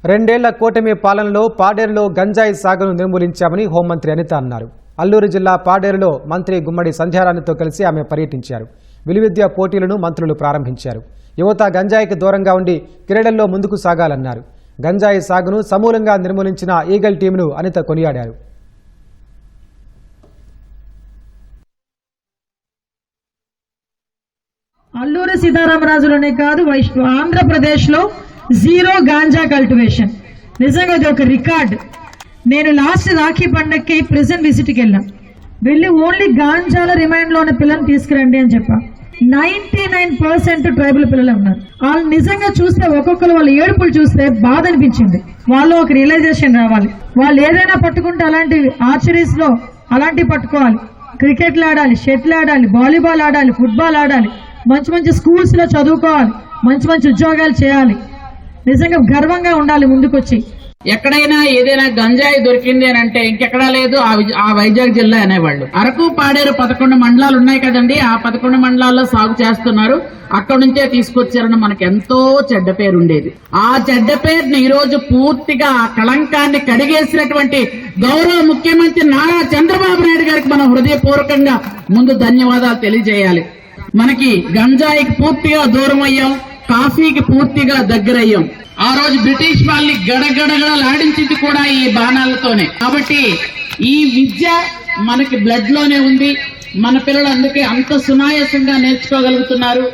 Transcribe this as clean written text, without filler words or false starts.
రెండేళ్ల కూటమి పాలనలో పాడేరులో గంజాయి సాగును నిర్మూలించామని హోంమంత్రి అనిత అన్నారు. అల్లూరు జిల్లా పాడేరులో మంత్రి గుమ్మడి సంధ్యారాణితో కలిసి ఆమె పర్యటించారు. విలువిద్య పోటీలను మంత్రులు ప్రారంభించారు. యువత గంజాయికి దూరంగా ఉండి క్రీడల్లో ముందుకు సాగాలన్నారు. గంజాయి సాగును సమూలంగా నిర్మూలించిన ఈగల్ టీంను అనిత కొనియాడారు. అల్లూరి సీతారామరాజులోనే కాదు, ఆంధ్రప్రదేశ్లో జీరో గాంజా కల్టివేషన్. నిజంగా ఇది ఒక రికార్డ్. నేను లాస్ట్ రాఖీ పండగకి ప్రెజెంట్ విజిట్కి వెళ్ళి ఓన్లీ గాంజాల రిమైండ్లో ఉన్న పిల్లల్ని తీసుకురండి అని చెప్పా. 99% ట్రైబల్ పిల్లలు ఉన్నారు. వాళ్ళు నిజంగా చూస్తే ఒక్కొక్కరు వాళ్ళ ఏడుపులు చూస్తే బాధ అనిపించింది. వాళ్ళు ఒక రియలైజేషన్ రావాలి. వాళ్ళు ఏదైనా పట్టుకుంటే అలాంటి ఆర్చరీస్ లో అలాంటివి పట్టుకోవాలి. క్రికెట్లు ఆడాలి, షటిల్ ఆడాలి, వాలీబాల్ ఆడాలి, ఫుట్బాల్ ఆడాలి, మంచి మంచి స్కూల్స్ లో చదువుకోవాలి, మంచి మంచి ఉద్యోగాలు చేయాలి. నిజంగా గర్వంగా ఉండాలి ముందుకొచ్చి. ఎక్కడైనా ఏదైనా గంజాయి దొరికింది అని అంటే ఇంకెక్కడా లేదు ఆ వైజాగ్ జిల్లా అనేవాళ్ళు. అరకు పాడేరు 11 మండలాలు ఉన్నాయి కదండి. ఆ 11 మండలాల్లో సాగు చేస్తున్నారు. అక్కడి నుంచే తీసుకొచ్చారని మనకు ఎంతో చెడ్డ పేరు ఉండేది. ఆ చెడ్డ పేరుని ఈ రోజు పూర్తిగా ఆ కళంకాన్ని కడిగేసినటువంటి గౌరవ ముఖ్యమంత్రి నారా చంద్రబాబు నాయుడు గారికి మనం హృదయపూర్వకంగా ముందు ధన్యవాదాలు తెలియజేయాలి. మనకి గంజాయికి పూర్తిగా దూరం అయ్యాం, కాఫీకి పూర్తిగా దగ్గరయ్యాం. ఆ రోజు బ్రిటిష్ వాళ్ళని గడగడగడలాడించింది కూడా ఈ బాణాలతోనే. కాబట్టి ఈ విద్య మనకి బ్లడ్ లోనే ఉంది. మన పిల్లలు అందుకే అంత సునాయాసంగా నేర్చుకోగలుగుతున్నారు.